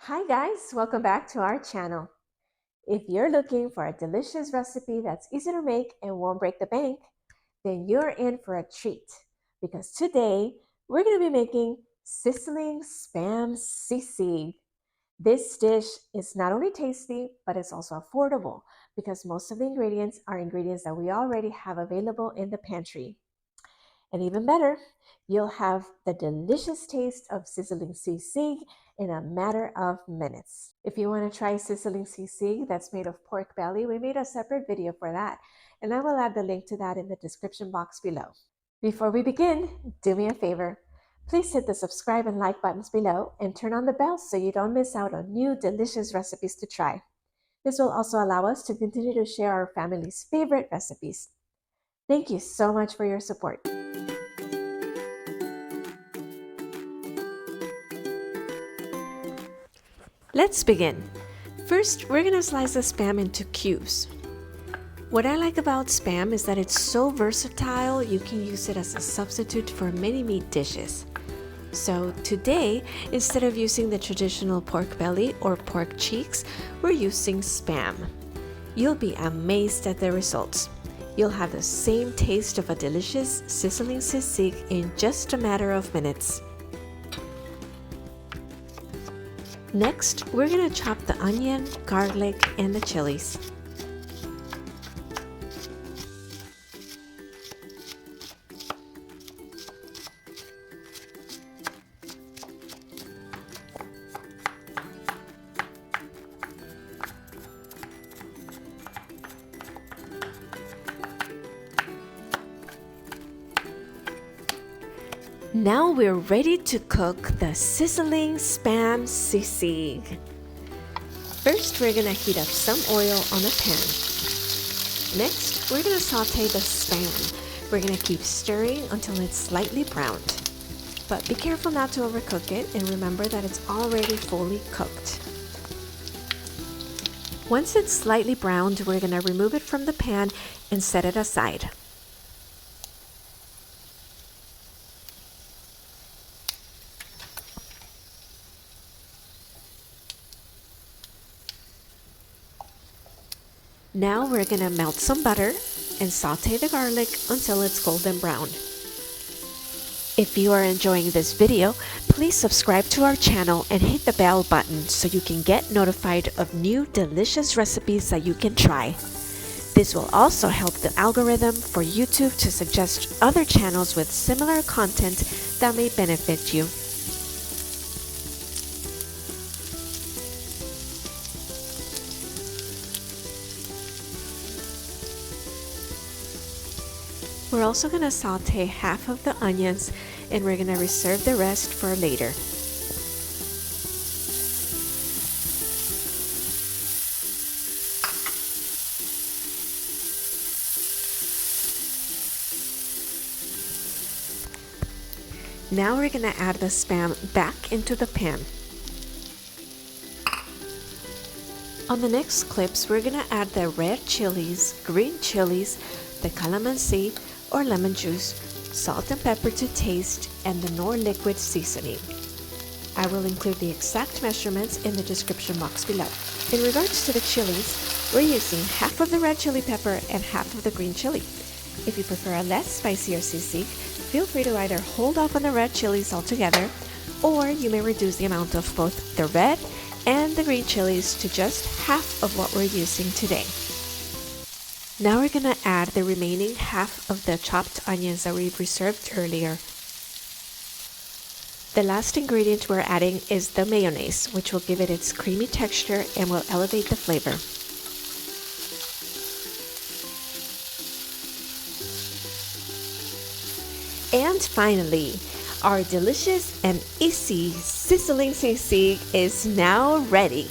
Hi guys, welcome back to our channel. If you're looking for a delicious recipe that's easy to make and won't break the bank, then you're in for a treat because today we're going to be making Sizzling Spam Sisig. This dish is not only tasty, but it's also affordable because most of the ingredients are ingredients that we already have available in the pantry. And even better, you'll have the delicious taste of sizzling sisig in a matter of minutes. If you want to try sizzling sisig that's made of pork belly, we made a separate video for that, and I will add the link to that in the description box below. Before we begin, do me a favor. Please hit the subscribe and like buttons below and turn on the bell so you don't miss out on new delicious recipes to try. This will also allow us to continue to share our family's favorite recipes. Thank you so much for your support. Let's begin. First, we're going to slice the spam into cubes. What I like about spam is that it's so versatile, you can use it as a substitute for many meat dishes. So today, instead of using the traditional pork belly or pork cheeks, we're using spam. You'll be amazed at the results. You'll have the same taste of a delicious sizzling sisig in just a matter of minutes. Next, we're going to chop the onion, garlic, and the chilies. Now we're ready to cook the Sizzling Spam Sisig. First, we're going to heat up some oil on a pan. Next, we're going to saute the spam. We're going to keep stirring until it's slightly browned. But be careful not to overcook it and remember that it's already fully cooked. Once it's slightly browned, we're going to remove it from the pan and set it aside. Now we're going to melt some butter and saute the garlic until it's golden brown. If you are enjoying this video, please subscribe to our channel and hit the bell button so you can get notified of new delicious recipes that you can try. This will also help the algorithm for YouTube to suggest other channels with similar content that may benefit you. We're also going to saute half of the onions and we're going to reserve the rest for later. Now we're going to add the spam back into the pan. On the next clips, we're going to add the red chilies, green chilies, the calamansi or lemon juice, salt and pepper to taste, and the Knorr liquid seasoning. I will include the exact measurements in the description box below. In regards to the chilies, we're using half of the red chili pepper and half of the green chili. If you prefer a less spicier sisig, feel free to either hold off on the red chilies altogether, or you may reduce the amount of both the red and the green chilies to just half of what we're using today. Now we're going to add the remaining half of the chopped onions that we've reserved earlier. The last ingredient we're adding is the mayonnaise, which will give it its creamy texture and will elevate the flavor. And finally, our delicious and easy sizzling sisig is now ready.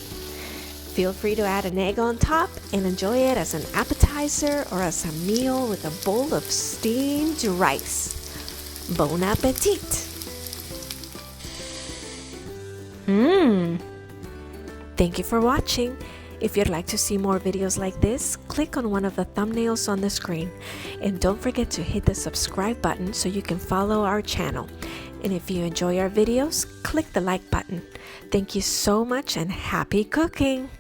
Feel free to add an egg on top and enjoy it as an appetizer or as a meal with a bowl of steamed rice. Bon appetit! Thank you for watching. If you'd like to see more videos like this, click on one of the thumbnails on the screen. And don't forget to hit the subscribe button so you can follow our channel. And if you enjoy our videos, click the like button. Thank you so much and happy cooking!